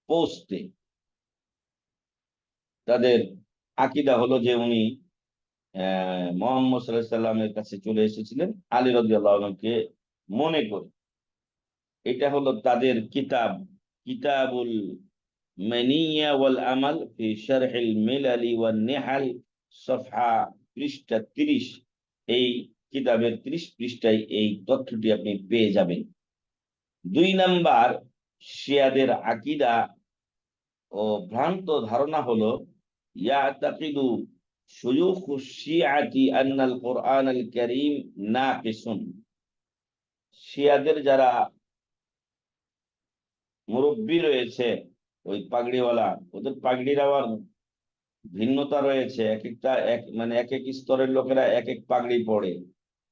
পৌঁছতে। তাদের আকীদা হলো যে উনি মুহাম্মদ সাল্লাল্লাহু আলাইহি সাল্লামের কাছে চলে এসেছিলেন আলী রাদিয়াল্লাহু আনহুকে মনে করে। এটা হলো তাদের কিতাব, কিতাবুল মানিয়া ওয়াল আমাল ফি শারহিল মিলালি ওয়ান নিহাল, সফহা পৃষ্ঠা 30। এই কিতাবের 30 পৃষ্ঠায় এই তথ্যটি আপনি পেয়ে যাবেন। 2 নাম্বার, শিয়াদের আকীদা ও ভ্রান্ত ধারণা হলো ইয়াতাকিদু শুয়ুখু শিয়াতি আন্নাল কুরআনাল কারীম নাকিসুন। শিয়াদের যারা মুরব্বী রয়েছে, ওই পাগড়িওয়ালা, ওদের পাগড়ির আবার ভিন্নতা রয়েছে। এক একটা মানে এক এক স্তরের লোকেরা এক এক পাগড়ি পড়ে,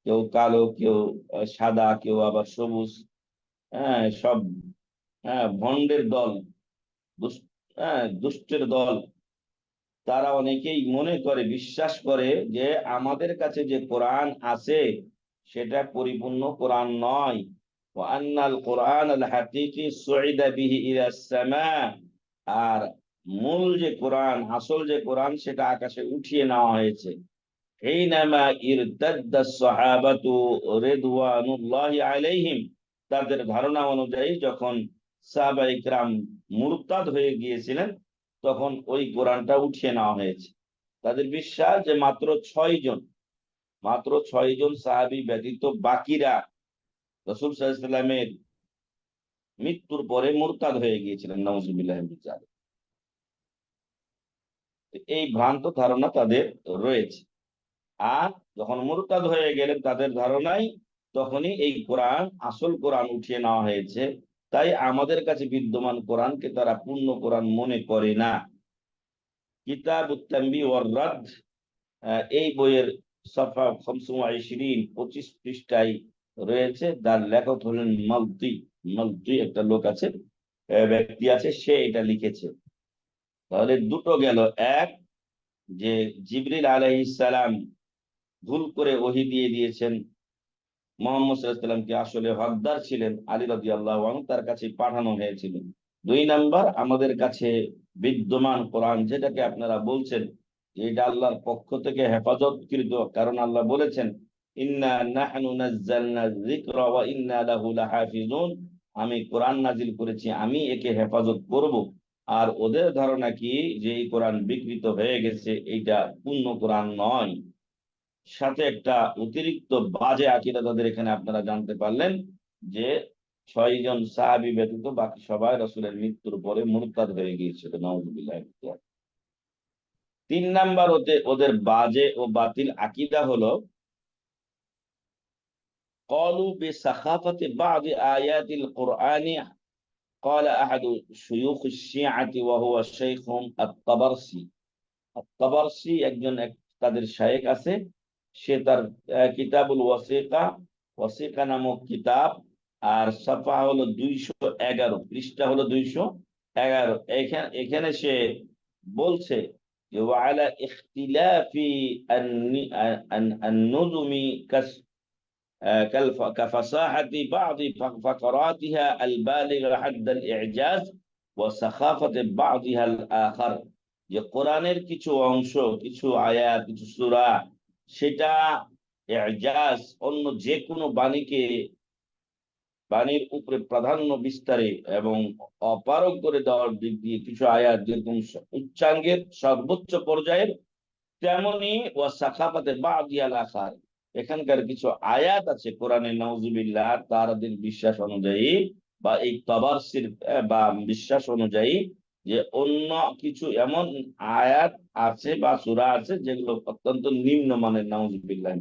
কেউ কালো, কেউ সাদা, কেউ আবার সবুজ। হ্যাঁ, সব ভণ্ডের দল, দুষ্টের দল। তারা অনেকেই মনে করে, বিশ্বাস করে যে আমাদের কাছে যে কোরআন আছে সেটা পরিপূর্ণ কোরআন নয়। ওয়ান্নাল কোরআন আল হাকিকি সুইদা বিহি ইলাস সামা, আর মূল যে কোরআন, আসল যে কোরআন, সেটা আকাশে উঠিয়ে নেওয়া হয়েছে। হিনামা ইরতাদ্দা সাহাবাতু রিদওয়ানুল্লাহি আলাইহিম, তাদের ধারণা অনুযায়ী যখন সাহাবায়ে কিরাম মুরতাদ হয়ে গিয়েছিলেন, তখন ওই কোরআনটা উঠিয়ে নেওয়া হয়েছে। তাদের বিশ্বাস যে মাত্র 6 জন সাহাবী ব্যতীত বাকিরা রাসূল সাল্লাল্লাহু আলাইহি ওয়াসাল্লামের মৃত্যুর পরে মুরতাদ হয়ে গিয়েছিলেন, নাউজুবিল্লাহি মিন যালিক। এই ভ্রান্ত ধারণা তাদের রয়েছে। আর যখন মুরতাদ হয়ে গেলেন তাদের ধারণাই, তখনই এই কোরআন, আসল কোরআন উঠিয়ে নেওয়া হয়েছে। তাই আমাদের কাছে বিদ্যমান কোরআনকে তারা পূর্ণ কোরআন মনে করে না। কিতাবুত তানবীহ ওয়ার রাদ, এই বইয়ের সফা 25 পৃষ্ঠায় রয়েছে। তার লেখক হলেন মালতি একটা লোক আছে, ব্যক্তি আছে, সে এটা লিখেছে। তাহলে দুটো গেল। এক, যে জিবরিল আলাইহিস সালাম ভুল করে ওহী দিয়ে দিয়েছেন, মুহাম্মদ সাল্লাল্লাহু আলাইহি ওয়াসাল্লামকে আসলে হকদার ছিলেন আলী রাদিয়াল্লাহু আনহু, তার কাছে পাঠানো হয়েছিল। 2 নাম্বার, আমাদের কাছে বিদ্যমান কোরআন, যেটাকে আপনারা বলছেন যে এটা আল্লাহর পক্ষ থেকে হেফাজতকৃত, কারণ আল্লাহ বলেছেন ইন্না নাহনু নাযালনা যিকরা ওয়া ইন্না লাহু লাহাফিজুন, আমি কোরআন নাজিল করেছি, আমি একে হেফাজত করব। আর ওদের ধারণা কি, যে এই কোরআন বিকৃত হয়ে গেছে, এইটা পূর্ণ কোরআন নয়। সাথে একটা অতিরিক্ত বাজে আকীদা তাদের এখানে আপনারা জানতে পারলেন, যে 6 জন সাহাবী ব্যতীত বাকি সবাই রাসূলের মৃত্যুর পরে মুরতাদ হয়ে গিয়েছিল, নাউযুবিল্লাহ। 3 নাম্বার ওদের বাজে ও বাতিল আকীদা হলো ক্বালু বিসাখাফাতি বা'দ আয়াতিল কুরআনি। قال احد شيوخ الشيعة وهو شيخهم الطبرسي। الطبرسي একজন তাদের শায়েখ আছে, সে তার কিতাবুল ওয়াসিকা নামক কিতাব, আর সাফা হলো 211, পৃষ্ঠা হলো 211। এখানে সে বলছে যে ওয়ালা ইখতিলাফি আন-নুজুমি কাফাসাহাতি বা'দি ফাকরাতিহা আল-বালিগা হাদ্দ আল-ই'জাজ ওয়া সাখাফাতি বা'দিহা আল-আখার, যে কোরআনের কিছু অংশ, কিছু আয়াত, কিছু সূরা, সেটা ইজাজ, অন্য যে কোনো বাণীর উপরে প্রাধান্য বিস্তারে এবং অপারগ করে দেওয়ার দিক দিয়ে কিছু আয়াত যেরকম উচ্চাঙ্গের সর্বোচ্চ পর্যায়ের, তেমনি ওয়া সাখাফাতে বা'দিয়াল আখার, এখানকার কিছু আয়াত আছে কোরআনে, নাউজুবিল্লাহ, তাদের বিশ্বাস অনুযায়ী বা এই তাবারসির বা বিশ্বাস অনুযায়ী, যে অন্য কিছু এমন আয়াত আছে বা সূরা আছে যেগুলো অত্যন্ত নিম্নমানের, নাউজুবিল্লাহ।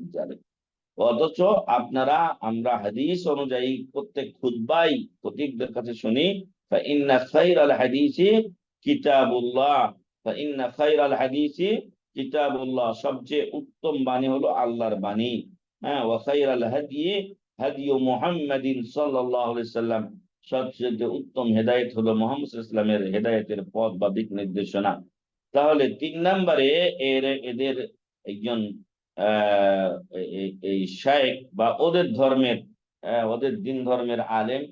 অথচ আমরা হাদিস অনুযায়ী প্রত্যেক খুতবাই খতিবদের কাছে শুনি ফাইন্না খায়রাল হাদিসি কিতাবুল্লাহ, ফাইন্না খায়রাল হাদিসি কিতাবুল্লাহ, সবচেয়ে উত্তম বাণী হলো আল্লাহর বাণী। হ্যাঁ, ওয়া খায়রাল হাদিয়ু মুহাম্মাদিন সাল্লাল্লাহু আলাইহি সাল্লাম, সবচেয়ে উত্তম হেদায়েত হলো মুহাম্মদ সাল্লাল্লাহু আলাইহি সাল্লামের হেদায়েতের পথ বা দিক নির্দেশনা। তাহলে 3 নম্বরে এদের একজন এই শায়েখ বা ওদের দিন ধর্মের আলেম,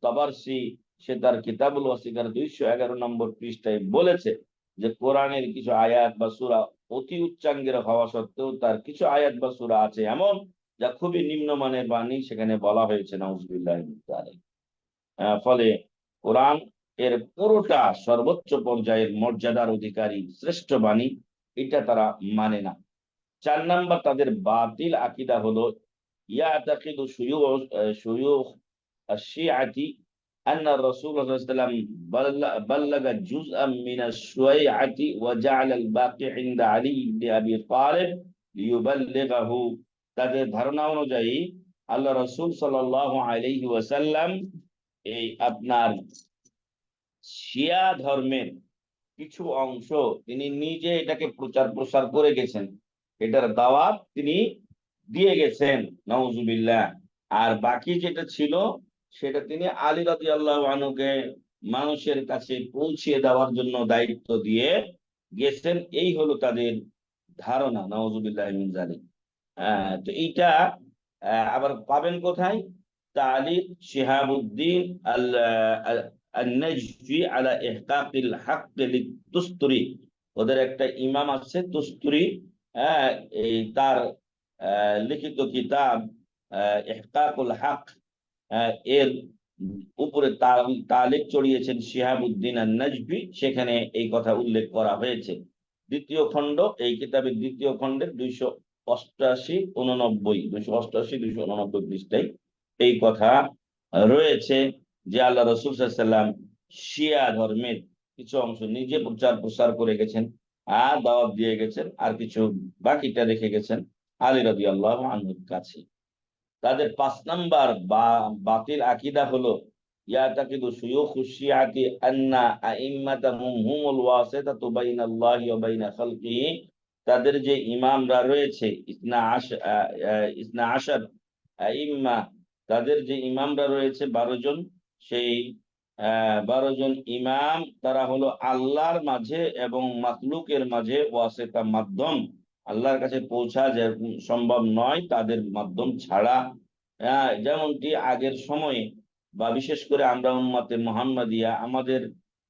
তাবারসি, সে তার কিতাবুল ওয়াসিকার 211 নম্বর পৃষ্ঠায় বলেছে যে কোরআনের কিছু আয়াত বা সূরা অতি উচ্চাঙ্গের হওয়া সত্ত্বেও তার কিছু আয়াত বা সূরা আছে এমন যা খুবই নিম্নমানের বাণী, সেখানে বলা হয়েছে নাউজুবিল্লাহ মিন যালিক। ফলে কোরআন এর পুরোটা সর্বোচ্চ পর্যায়ের মর্যাদার অধিকারী শ্রেষ্ঠ বাণী, এটা তারা মানে না। 4 নাম্বার তাদের বাতিল আকীদা হলো ইয়াতাকিদু শুয়ুখ আশ-শিআতি আন্না রাসূল সাল্লাল্লাহু আলাইহি ওয়াসাল্লাম বাল্লাগা জুজআন মিন আশ-শুয়াইআতি ওয়া জাআলা আল-বাকি ইনদা আলী ইবনে আবি তালিব লিইউবাল্লিগাহু। তাদের ধারণা অনুযায়ী আল্লাহ রাসূল সাল্লাল্লাহু আলাইহি ওয়াসাল্লাম এই আপনার শিয়া ধর্মের কিছু অংশ তিনি নিজে এটাকে প্রচার প্রসার করে গেছেন, এটার দাওয়াত তিনি দিয়ে গেছেন, নাউজুবিল্লাহ। আর বাকি যেটা ছিল সেটা তিনি আলী রাদিয়াল্লাহু আনহুকে মানুষের কাছে পৌঁছিয়ে দেওয়ার জন্য দায়িত্ব দিয়ে গেছেন। এই হলো তাদের ধারণা, নাউজুবিল্লাহ মিন যালিক। তো এইটা আবার পাবেন কোথায়? তালিক শিহাবুদ্দিন আল আন-নাজফি আলা ইহকাকিল হক লিতুস্তুরি। ওদের একটা ইমাম আছে তুস্তুরি, হ্যাঁ, এই তার লিখিত কিতাব ইহকাকুল হক, এর উপরে তালিক চড়িয়েছেন শিহাবুদ্দিন আন-নাজফি। সেখানে এই কথা উল্লেখ করা হয়েছে। দ্বিতীয় খণ্ড, এই কিতাবের দ্বিতীয় খণ্ডের 288, 89, 288, 289 পৃষ্ঠায় এই কথা রয়েছে যে আল্লাহ রাসূল সাল্লাল্লাহু আলাইহি ওয়াসাল্লাম শিয়া ধর্মের কিছু অংশ নিজে প্রচার প্রসার করে গেছেন আর দাওয়াত দিয়ে গেছেন, আর কিছু বাকিটা রেখে গেছেন আলী রাদিয়াল্লাহু আনহুর কাছে। তাদের 5 নাম্বার বাতিল আকীদা হলো ইয়াতাকিদু শুয়ুখুশ শিয়াতি আন্না আইম্মাতাহুম হুমুল ওয়াসিতাতু বাইনাল্লাহি ওয়া বাইনা খালকিহি। তাদের যে ইমামরা রয়েছে ইসনা আশার আইম্মা, তাদের যে ইমামরা রয়েছে 12 জন, সেই 12 জন ইমাম তারা হলো আল্লাহর মাঝে এবং মাখলুকের মাঝে ওয়াসিতা, মাধ্যম। আল্লাহর কাছে পৌঁছা যে সম্ভব নয় তাদের মাধ্যম ছাড়া। যেমনটি আগের সময়ে বা বিশেষ করে আমরা উম্মতে মুহাম্মাদিয়া, আমাদের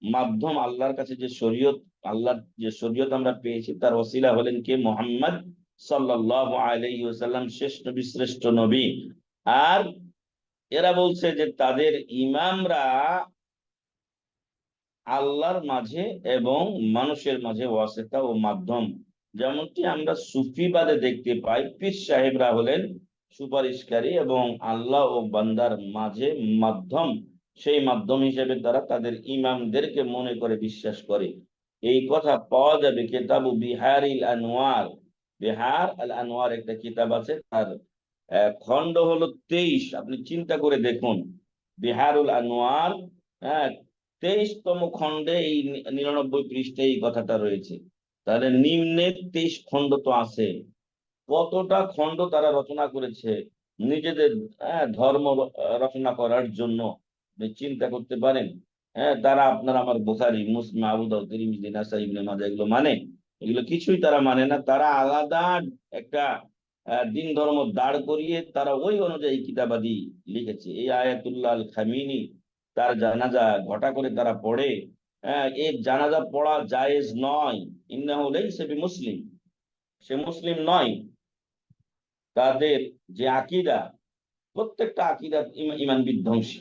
মাধ্যম আল্লাহর কাছে যে শরীয়ত, আল্লাহর যে শরীয়ত আমরা পেয়েছি তার ওসিলা হলেন কে? মুহাম্মদ সাল্লাল্লাহু আলাইহি ওয়াসাল্লাম, শেষ নবী, শ্রেষ্ঠ নবী। আর এরা বলছে যে তাদের ইমামরা আল্লাহর মাঝে এবং মানুষের মাঝে ওয়াসিতা ও মাধ্যম। যেমনটি আমরা সুফিবাদে দেখতে পাই, পীর সাহেবরা হলেন সুপারিশকারী এবং আল্লাহ ও বান্দার মাঝে মাধ্যম। সেই মাধ্যম হিসেবে তারা তাদের ইমামদেরকে মনে করে বিশ্বাস করে। এই কথা পাওয়া যাবে কিতাবু বিহারিল আনোয়ার। বিহার আল আনোয়ার একটা কিতাব আছে, তার খণ্ড হলো 23। আপনি চিন্তা করে দেখুন, বিহারুল আনোয়ার, হ্যাঁ, 23তম খণ্ডে এই 99 পৃষ্ঠায় এই কথাটা রয়েছে। তাহলে নিম্নে 23 খণ্ড তো আছে। কতটা খণ্ড তারা রচনা করেছে নিজেদের ধর্ম রচনা করার জন্য, আপনি চিন্তা করতে পারেন। হ্যাঁ, তারা আপনার আমার বুখারী, মুসলিম, আবু দাউদ, তিরমিজি, নাসাই, ইবনে মাজাহ এগুলো মানে? এগুলো কিছুই তারা মানে না। তারা আলাদা একটা দিন ধর্ম দাঁড় করিয়ে তারা ওই অনুযায়ী কিতাবাদি লিখেছে। এই আয়াতুল্লাহ আল খামিনি, তার জানাজা ঘটা করে তারা পড়ে। এর জানাজা পড়া জায়েজ নয়। ইন্নাহু লাইসা বিমুসলিম, সে মুসলিম নয়। তাদের যে আকীদা, প্রত্যেকটা আকীদা ঈমান বিধ্বংসী।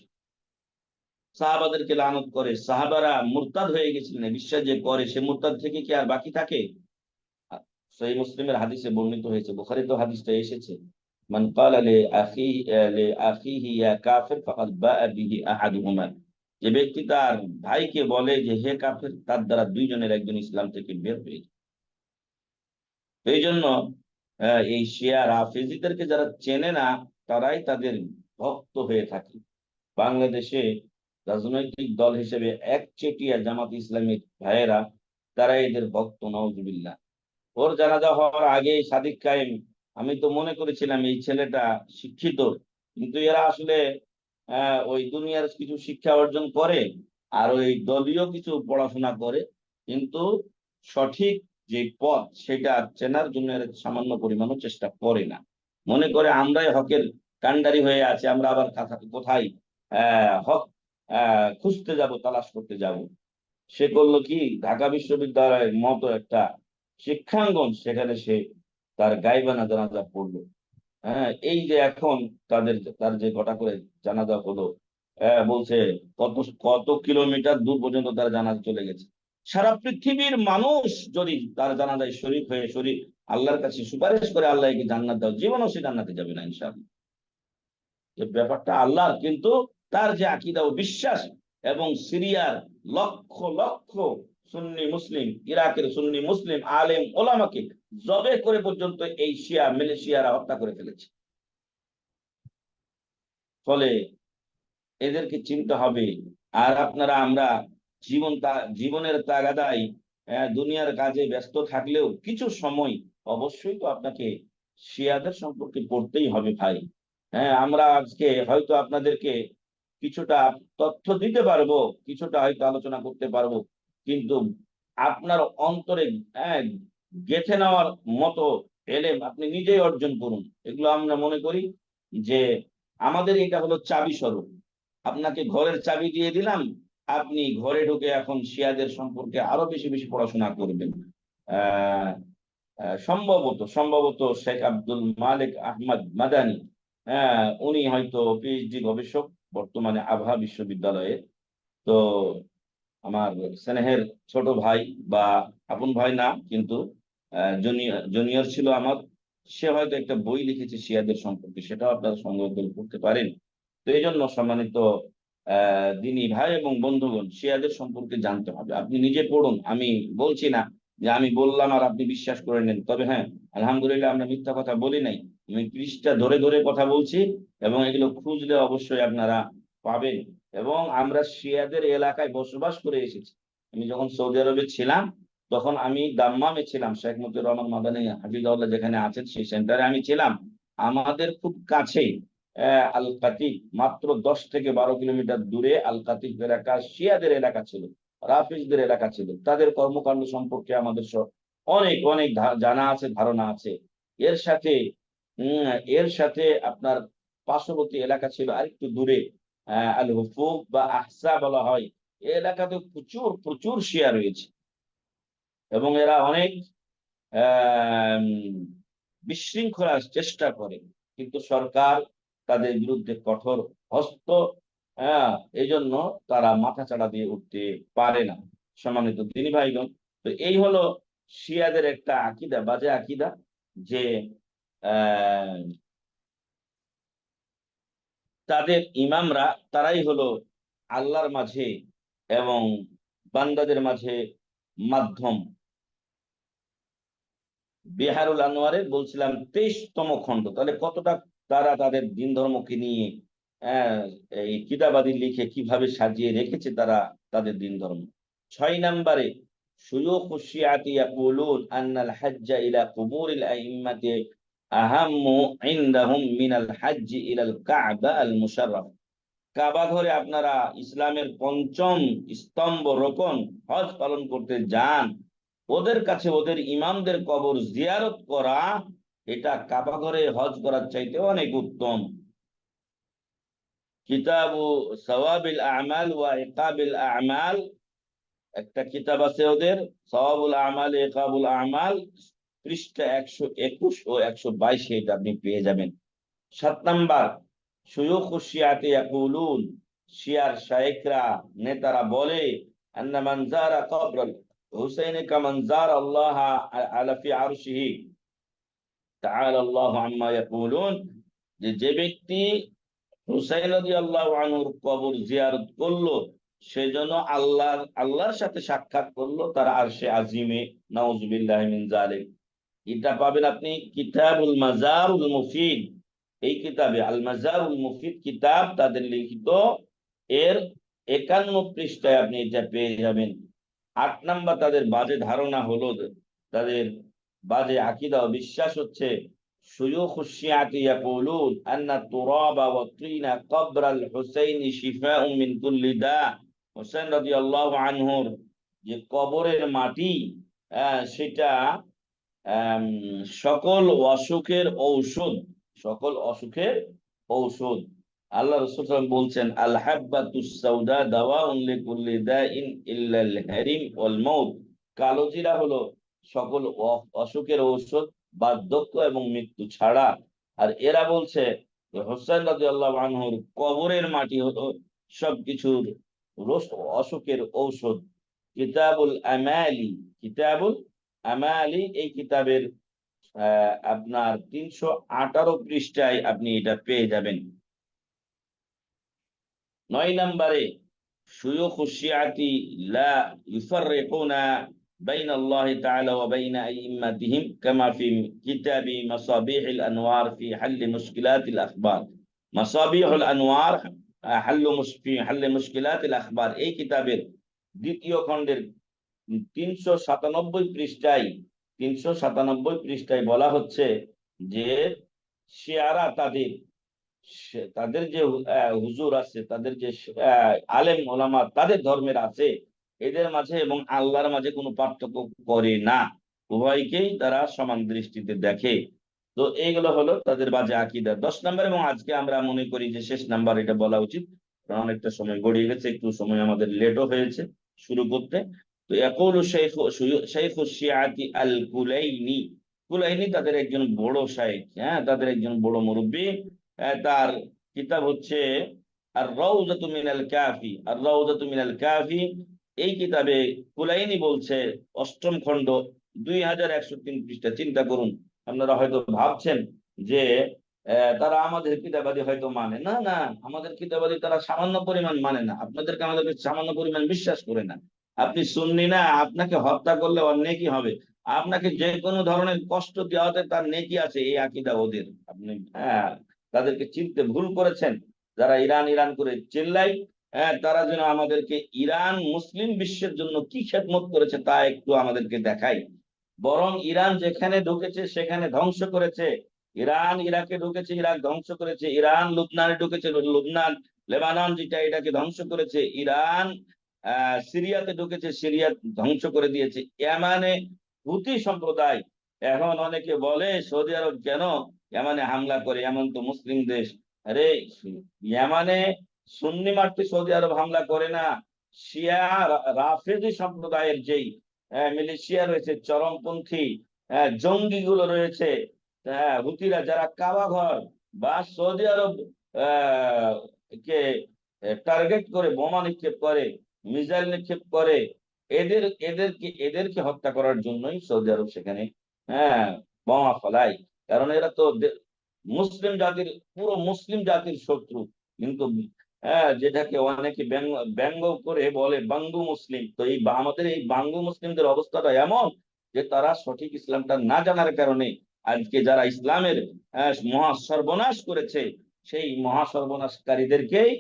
সাহাবাদেরকে লানত করে, সাহাবারা মুরতাদ হয়ে গেছিলেন, বিশ্বাস যে করে সে মুরতাদ থেকে কি আর বাকি থাকে? সহিহ মুসলিমের হাদিসে বর্ণিত হয়েছে, বুখারীতে হাদিসটা এসেছে, মান ক্বালা লি আখিহি ইয়া কাফির ফাকাদ বাআ বিহি আহাদুহুমা। যে ব্যক্তি তার ভাইকে বলে যে হে কাফের, তার দ্বারা দুইজনের একজন ইসলাম থেকে বের হয়ে যায়। এই জন্য এই শিয়া রাফেজিদেরকে যারা চেনে না, তারাই তাদের ভক্ত হয়ে থাকে। বাংলাদেশে রাজনৈতিক দল হিসেবে একচেটিয়া জামাত ইসলামীর ভাইয়েরা, তারা এদের ভক্ত, নাউজুবিল্লাহ। ওর জানাজা হওয়ার আগে সাদিক কায়েম, আমি তো মনে করেছিলাম এই ছেলেটা শিক্ষিত, কিন্তু এরা আসলে ওই দুনিয়ার কিছু শিক্ষা অর্জন করে আর ওই দলীয় কিছু পড়াশোনা করে, কিন্তু সঠিক যে পথ সেটা চেনার জন্য এরা সামান্য পরিমাণও চেষ্টা করে না। মনে করে আমরাই হকের কান্ডারি হয়ে আছে, আমরা আবার কোথায় হক খুঁজতে যাব, তালাশ করতে যাব। সে করলো কি, ঢাকা বিশ্ববিদ্যালয়ের মতো একটা শিক্ষাঙ্গন, সেখানে সে তার গাইবানা জানাজা পড়লো। হ্যাঁ, এই যে এখন তার যে ঘটা করে জানাজা হলো, বলছে কত কত কিলোমিটার দূর পর্যন্ত তার জানাজা চলে গেছে। সারা পৃথিবীর মানুষ যদি তার জানাজায় শরীক হয়ে আল্লাহর কাছে সুপারিশ করে, আল্লাহকে জান্নাত দাও, জীবনও সে জান্নাতে যাবে না ইনশাআল্লাহ। যে ব্যাপারটা আল্লাহর, কিন্তু তার যে আকীদা ও বিশ্বাস, এবং সিরিয়ার লক্ষ লক্ষ সুন্নি মুসলিম, ইরাকের সুন্নি মুসলিম আলেম ওলামাকে জবে করে পর্যন্ত এই শিয়া মিলিশিয়ারা হত্যা করে ফেলেছে। ফলে এদেরকে চিনতে হবে। আর আমরা জীবনের তাগাদায় দুনিয়ার কাজে ব্যস্ত থাকলেও কিছু সময় অবশ্যই তো আপনাকে শিয়াদের সম্পর্কে পড়তেই হবে ভাই। হ্যাঁ, আমরা আজকে হয়তো আপনাদেরকে কিছুটা তথ্য দিতে পারবো, কিছুটা হয়তো আলোচনা করতে পারবো, কিন্তু আপনার অন্তরে হ্যাঁ, গেঁথে নেওয়ার মতো এলেম আপনি নিজেই অর্জন করুন। এগুলো আমরা মনে করি যে আমাদের এটা হলো চাবি স্বরূপ। আপনাকে ঘরের চাবি দিয়ে দিলাম, আপনি ঘরে ঢুকে এখন শিয়াদের সম্পর্কে আরো বেশি বেশি পড়াশোনা করবেন। আহ সম্ভবত সম্ভবত শেখ আব্দুল মালিক আহমদ মাদানি, উনি হয়তো পিএইচডি গবেষক বর্তমানে আবহা বিশ্ববিদ্যালয়ে। তো আমার স্নেহের ছোট ভাই, বা আপন ভাই না, কিন্তু জুনিয়র জুনিয়র ছিল আমার। সে হয়তো একটা বই লিখেছে শিয়াদের সম্পর্কে, সেটাও আপনারা সংগ্রহ করে পড়তে পারেন। তো এই জন্য সম্মানিত দিনী ভাই এবং বন্ধুগণ, শিয়াদের সম্পর্কে জানতে হবে। আপনি নিজে পড়ুন, আমি বলছি না যে আমি বললাম আর আপনি বিশ্বাস করে নেন। তবে হ্যাঁ, আলহামদুলিল্লাহ আমরা মিথ্যা কথা বলি নাই। আমি পৃষ্ঠা ধরে ধরে কথা বলছি, এবং এগুলো খুঁজলে অবশ্যই আপনারা পাবেন। এবং আমরা শিয়াদের এলাকায় বসবাস করে এসেছি। আমি যখন সৌদি আরবে ছিলাম, তখন আমি দাম্মামে ছিলাম, শেখ মতিউর রহমান মাদানী হাফিজাউল্লাহ যেখানে আছেন সেই সেন্টারে আমি ছিলাম। আমাদের খুব কাছে আল কাতিব, মাত্র 10 থেকে 12 কিলোমিটার দূরে আল কাতিব এলাকা শিয়াদের এলাকা ছিল, রাফিজদের এলাকা ছিল। তাদের কর্মকাণ্ড সম্পর্কে আমাদের অনেক অনেক জানা আছে, ধারণা আছে। এর সাথে উম এর সাথে আপনার পার্শ্ববর্তী এলাকা ছিল আরেকটু দূরে, আল হুফুক বা আহসা বলা হয়। এই এলাকাতে প্রচুর প্রচুর শিয়া রয়েছে, এবং এরা অনেক আহ বিশৃঙ্খলার চেষ্টা করে, কিন্তু সরকার তাদের বিরুদ্ধে কঠোর হস্ত। হ্যাঁ, এই জন্য তারা মাথাচাড়া দিয়ে উঠতে পারে না। সম্মানিত দিনী ভাইগণ, তো এই হলো শিয়াদের একটা আকীদা, বাজে আকীদা, যে আহ তাদের ইমামরা, তারাই হলো আল্লাহর মাঝে এবং বান্দাদের মাঝে মাধ্যম। বিহারুল আনোয়ারের বলছিলাম 23তম খণ্ড, তাহলে কতটা তারা তাদের দিন ধর্মকে নিয়ে আহ, এই কিতাবাদি লিখে কিভাবে সাজিয়ে রেখেছে তারা তাদের দিন ধর্ম। 6 নম্বরে শুয়ুখ শিয়াতি ইয়াকুলুন আন্নাল হাজ্জা ইলা কুবুরিল আইম্মাতি আহাম্মু ইনদাহুম মিনাল হাজ্জি ইলাল কাবা আল মুশাররফ। কাবা ঘরে আপনারা ইসলামের পঞ্চম স্তম্ভ রোকন হজ পালন করতে যান, ওদের কাছে ওদের ইমামদের কবর জিয়ারত করা, এটা কাবা ঘরে হজ করার চাইতে অনেক উত্তম। কিতাবু সওয়াবিল আমাল ওয়া ইকাবিল আমাল, একটা কিতাব আছে ওদের, সওয়াবুল আমাল ইকাবুল আমাল, পৃষ্ঠা 121 ও 122, এটা আপনি পেয়ে যাবেন। 7 নম্বর, শুয়ুখ শিয়াতে ইয়াকুলুন, শিয়ার শায়েখরা নেতারা বলে, আন্না মান যারা কবর হুসাইন কামান যারা আল্লাহ আলা ফি আরশিহি তাআলা আল্লাহু আম্মা ইয়াকুলুন, যে যে ব্যক্তি হুসাইন রাদিয়াল্লাহু আনহুর কবর জিয়ারত করলো, সেজন্য আল্লাহর সাথে সাক্ষাৎ করলো তার আরশে আজিমে। নাউজুবিল্লাহি মিন যালিক। এটা পাবেন আপনি কিতাবুল মাজারুল মুফিদ, এই কিতাবে আল মাজারুল মুফিদ কিতাব তাদের লিখিত, এর 51 পৃষ্ঠায় আপনি এটা পেয়ে যাবেন। 8 নম্বর তাদের বাজে ধারণা হলো, তাদের বাজে আকীদা ও বিশ্বাস হচ্ছে, শুয়ুখ শিয়াতি ইয়াকুলুন আন্না তুরাবা ওয়া তিনা কবরাল হুসাইনি শিফাউম মিন কুল্লি দা। হুসাইন রাদিয়াল্লাহু আনহুর যে কবরের মাটি, সেটা আম, সকল অসুখের ঔষধ, সকল অসুখের ঔষধ। আল্লাহ রাসূল সাল্লাল্লাহু আলাইহি ওয়াসাল্লাম বলছেন, আল হাব্বাতুস সাউদা দাওয়াউন লিকুল্লি দাইন ইল্লাল হারিম ওয়াল মাউত। কালো জিরা হলো সকল অসুখের ঔষধ, বার্ধক্য এবং মৃত্যু ছাড়া। আর এরা বলছে যে হোসেন রাদিয়াল্লাহু আনহুর কবরের মাটি হলো সবকিছুর অসুখের ঔষধ। কিতাবুল আমালি, কিতাবুল আমালি এই কিতাবের আপনার 318 পৃষ্ঠায় আপনি এটা পেয়ে যাবেন। 9 নম্বরে, শুয়ুখু শিয়াতি লা ইউফাররিকুনা বাইনা আল্লাহি তাআলা ওয়া বাইনা আইম্মাতিহিম কামা ফি কিতাবি মাসাবিহুল আনওয়ার ফি হাল্লি মুশকিলাতিল আখবার। মাসাবিহুল আনওয়ার ফি হাল্লি মুশকিলাতিল আখবার এই কিতাবের দ্বিতীয় খণ্ডের 397 পৃষ্ঠায়, 397 পৃষ্ঠায় বলা হচ্ছে যে শিয়ারা তাদের তাদের যে হুজুর আছে, তাদের যে আলেম ওলামা তাদের ধর্মের আছে, এদের মাঝে এবং আল্লাহর মাঝে কোনো পার্থক্য করে না, উভয়কেই তারা সমান দৃষ্টিতে দেখে। তো এইগুলো হলো তাদের বাজে আকীদা। 10 নম্বর, এবং আজকে আমরা মনে করি যে শেষ নাম্বার এটা বলা উচিত, কারণ অনেকটা সময় গড়িয়ে গেছে, একটু সময় আমাদের লেটও হয়েছে শুরু করতে। তো ইয়াকুলু শাইখু শিয়াতি আল কুলাইনি, কুলাইনি তাদের একজন বড় শাইখ, হ্যাঁ তাদের একজন বড় মুরব্বী। তার কিতাব হচ্ছে আর রাউযাতু মিনাল কাফি, আর রাউযাতু মিনাল কাফি এই কিতাবে কুলাইনি বলছে, অষ্টম খণ্ড 2103 পৃষ্ঠা। চিন্তা করুন, আপনারা হয়তো ভাবছেন যে তারা আমাদের কিতাবাদি হয়তো মানে না, না আমাদের কিতাবাদি তারা সামান্য পরিমাণ মানে না, আপনাদেরকে আমাদেরকে সামান্য পরিমাণ বিশ্বাস করে না। আপনি সুন্নি না, আপনাকে হত্যা করলে ওর নেকি হবে, আপনাকে যে কোনো ধরনের কষ্ট দেওয়াতে তার নেকি আছে, এই আকীদা ওদের। আপনি তাদেরকে চিনতে ভুল করেছেন। যারা ইরান ইরান করে চিল্লাই, তারা যেন আমাদেরকে ইরান মুসলিম বিশ্বের জন্য কি খেদমত করেছে তা একটু আমাদেরকে দেখায়। বরং ইরান যেখানে ঢুকেছে সেখানে ধ্বংস করেছে, ইরান ইরাকে ঢুকেছে, ইরাক ধ্বংস করেছে, ইরান লুবনানে ঢুকেছে, লুবনান লেবানন যেটা এটাকে ধ্বংস করেছে, ইরান সিরিয়াতে ঢুকেছে, সিরিয়া ধ্বংস করে দিয়েছে। ইয়ামানে হুতি সম্প্রদায়, এখন অনেকে বলে সৌদি আরব কেন ইয়ামানে হামলা করে, এমন তো মুসলিম দেশ। আরে ইয়ামানে সুন্নি মারতে সৌদি আরব হামলা করে না, শিয়া রাফেজি সম্প্রদায়ের যেই মিলিশিয়া রয়েছে, চরমপন্থী জঙ্গি গুলো রয়েছে, হুতিরা, যারা কাবা ঘর বা সৌদি আরব আহ, কে টার্গেট করে বোমা নিক্ষেপ করে, মিসাইল নিক্ষেপ করে, এদেরকে হত্যা করার জন্যই সৌদি আরব সেখানে হ্যাঁ বোমা ফলায়। কারণ এরা তো মুসলিম জাতির, পুরো মুসলিম জাতির শত্রু। কিন্তু যেটাকে অনেকে ব্যঙ্গ ব্যঙ্গ করে বলে বাঙ্গু মুসলিম, তো এই আমাদের এই বাঙ্গু মুসলিমদের অবস্থাটা এমন যে তারা সঠিক ইসলামটা না জানার কারণে আজকে যারা ইসলামের মহা সর্বনাশ করেছে, সেই মহা সর্বনাশকারীদেরকেই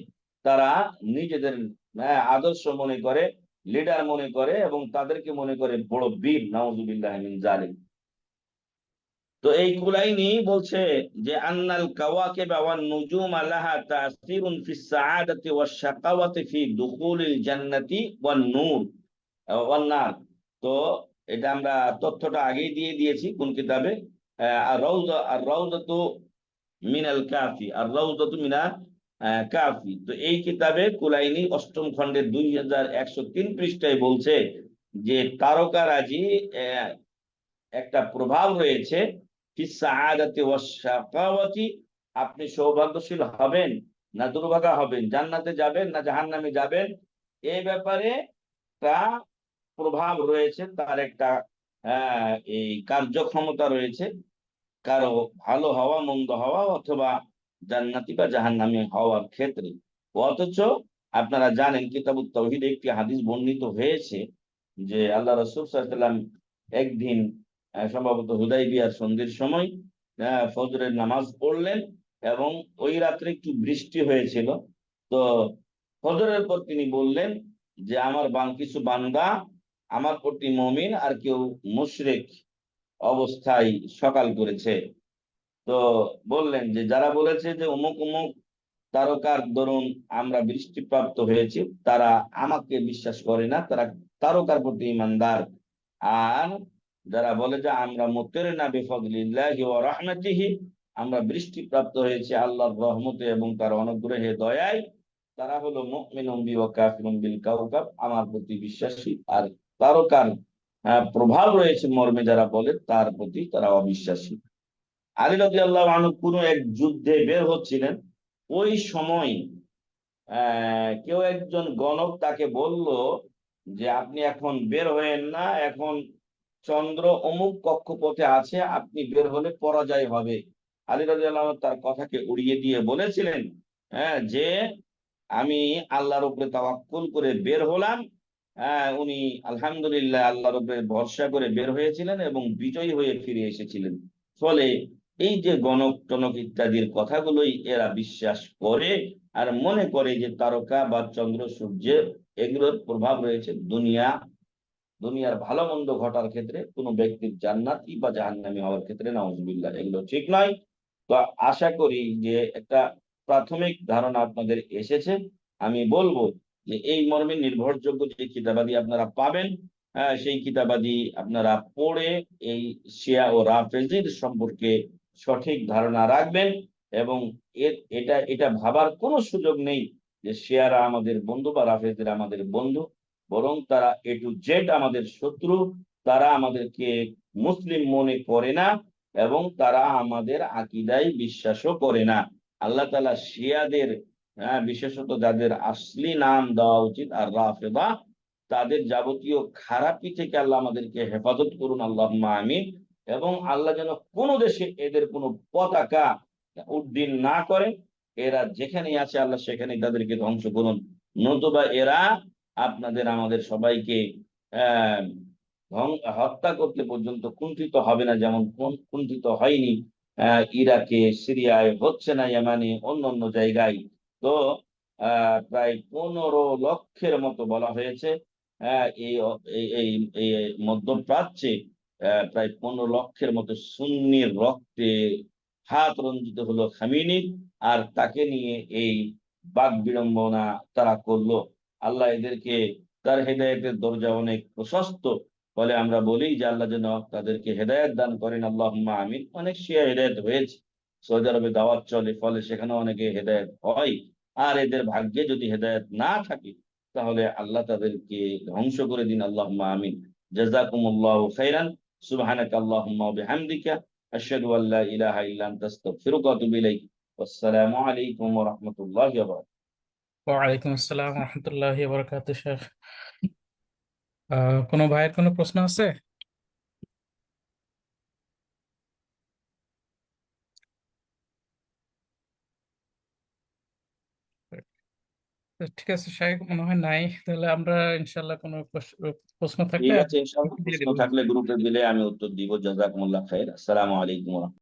তারা নিজেদের আদর্শ মনে করে, লিডার মনে করে, এবং তাদেরকে মনে করে বড় বীর। নাউজুবিল্লাহ মিন জালিক। তো এই কুলাইনি বলছে যে আন্নাল কাওয়াকিব ওয়ান নুজুম লাহা তাসিরুন ফিস সাআদাতি ওয়াশ শাকাওয়াতি ফি দুখুলিল জান্নাতি ওয়ান নূর ওয়ান নার। তো এটা আমরা তথ্যটা আগেই দিয়ে দিয়েছি কোন কিতাবে, আর রাউদাতু মিনাল কাফি, আর রাউদাতু মিনাল কাফি। তো এই কিতাবে কুলাইনি অষ্টম খণ্ডের 2103 পৃষ্ঠায় বলছে যে তারকারাজি একটা প্রভাব রয়েছে ফিস সাআদাতি ওয়াস শাকাওয়াতি, আপনি সৌভাগ্যশীল হবেন না দুর্ভাগা হবেন, জান্নাতে যাবেন না জাহান্নামে যাবেন, এই ব্যাপারে তা প্রভাব রয়েছে, তার একটা এই কার্যক্ষমতা রয়েছে, কারো ভালো হওয়া মন্দ হওয়া অথবা জান্নাতি বা জাহান্নামী হওয়ার ক্ষেত্রে। অথচ আপনারা জানেন কিতাবুত তাওহীদে একটি হাদিস বর্ণিত হয়েছে যে আল্লাহ রাসূল সাল্লাল্লাহু আলাইহি ওয়াসাল্লাম একদিন সম্ভবত হুদাইবিয়ার সন্ধির সময় ফজরের নামাজ পড়লেন, এবং ওই রাত্রে একটু বৃষ্টি হয়েছিল। তো ফজরের পর তিনি বললেন যে আমার কিছু বান্দা আমার প্রতি মুমিন আর কেউ মুশরিক অবস্থায় সকাল করেছে। তো বললেন যে যারা বলেছে যে অমুক অমুক তারকার দরুন আমরা বৃষ্টিপ্রাপ্ত হয়েছি, তারা আমাকে বিশ্বাস করে না, তারা তারকার প্রতি ইমানদার। আর যারা বলে যে আমরা মুত্তারিনা বিফাদলিল্লাহি ওয়া রাহমাতিহি, আমরা বৃষ্টিপ্রাপ্ত হয়েছে আল্লাহর রহমতে এবং তার অনুগ্রহে দয়ায়, তারা হলো মুমিনুম বি ওয়া কাফিরুম বিল কাওকাব, আমার প্রতি বিশ্বাসী, আর তারকার প্রভাব রয়েছে মর্মে যারা বলে তার প্রতি তারা অবিশ্বাসী। আলী রাদিয়াল্লাহু আনহু কোন এক যুদ্ধে বের হচ্ছিলেন, ওই সময় কেউ একজন গণক তাকে বলল যে আপনি এখন বের হয়েন না, এখন চন্দ্র অমুক কক্ষপথে আছে, আপনি বের হলে পরাজয় হবে। আলী রাদিয়াল্লাহু আনহু তার কথাকে উড়িয়ে দিয়ে বলেছিলেন যে আমি আল্লাহর উপরে তাওয়াক্কুল করে বের হলাম। উনি আলহামদুলিল্লাহ আল্লাহর উপরে ভরসা করে বের হয়েছিলেন এবং বিজয়ী হয়ে ফিরে এসেছিলেন। ফলে এই যে গণক টনক ইত্যাদির কথাগুলোই এরা বিশ্বাস করে আর মনে করে যে তারকা বা চন্দ্র সূর্যের এগুলোর প্রভাব রয়েছে দুনিয়ার ভালো মন্দ ঘটার ক্ষেত্রে, কোনো ব্যক্তির জান্নাতি বা জাহান্নামী হওয়ার ক্ষেত্রে, নাউজুবিল্লাহ, এগুলো ঠিক নয়। তো আশা করি যে একটা প্রাথমিক ধারণা আপনাদের এসেছে। আমি বলবো যে এই মর্মে নির্ভরযোগ্য যে কিতাবাদি আপনারা পাবেন, সেই কিতাবাদি আপনারা পড়ে এই শিয়া ও রাফেজির সম্পর্কে সঠিক ধারণা রাখবেন। এবং এটা এটা ভাবার কোনো সুযোগ নেই যে শিয়ারা আমাদের বন্ধু বা রাফেজরা আমাদের বন্ধু, বরং তারা এ টু জেড আমাদের শত্রু। তারা আমাদেরকে মুসলিম মনে করে না এবং তারা আমাদের আকীদায় বিশ্বাসও করে না। আল্লাহ তাআলা শিয়াদের, বিশেষত যাদের আসলি নাম দেওয়া উচিত আর রাফেদা, তাদের যাবতীয় খারাপি থেকে আল্লাহ আমাদেরকে হেফাজত করুন, আল্লাহুম্মা আমিন। এবং আল্লাহ যেন কোনো দেশে এদের কোনো পতাকা উড্ডীন না করেন। এরা যেখানেই আছে আল্লাহ সেখানেই তাদেরকে ধ্বংস করুন, নতুবা এরা আপনাদের আমাদের সবাইকে আহ হত্যা করতে পর্যন্ত কুণ্ঠিত হবে না, যেমন কুণ্ঠিত হয়নি ইরাকে, সিরিয়ায়, হচ্ছে না ইয়েমানে, অন্য অন্য জায়গায়। তো প্রায় 15 লক্ষের মতো বলা হয়েছে এই এই এই এই মধ্যপ্রাচ্যে প্রায় 15 লক্ষের মতো সুন্নির রক্তে হাত রঞ্জিত হলো খামেনির, আর তাকে নিয়ে এই বাক বিড়ম্বনা তারা করলো। আল্লাহ এদেরকে, তার হেদায়েতের দরজা অনেক প্রশস্ত, ফলে আমরা বলি যে আল্লাহ যেন তাদেরকে হেদায়েত দান করেন, আল্লাহুম্মা আমিন। অনেক শিয়া হেদায়েত হয়েছে, সৌদি আরবে দাওয়াত চলে, ফলে সেখানে অনেকে হেদায়েত হয়। আর এদের ভাগ্যে যদি হেদায়েত না থাকে তাহলে আল্লাহ তাদেরকে ধ্বংস করে দিন, আল্লাহুম্মা আমিন। জাযাকুমুল্লাহু খাইরান। সুবহানাকা আল্লাহুম্মা ওয়া বিহামদিকা আশহাদু আল্লা ইলাহা ইল্লা আনতা আস্তাগফিরুকা ওয়া আতুবু ইলাইক। আসসালামু আলাইকুম ওয়া রাহমাতুল্লাহি ওয়া বারাকাতুহু। ওয়ালাইকুম আসসালাম রহমতুল্লাহি বারাকাতুহু। শেখ, কোনো ভাইয়ের কোনো প্রশ্ন আছে? তো ঠিক আছে শেখ, মনে হয় নাই। তাহলে আমরা ইনশাল্লাহ কোনো প্রশ্ন থাকলে ঠিক আছে, ইনশাআল্লাহ দিয়ে প্রশ্ন দিব। থাকলে গ্রুপে দিলে আমি উত্তর দিব। জাযাকুমুল্লাহ খাইর। আসসালামু আলাইকুম।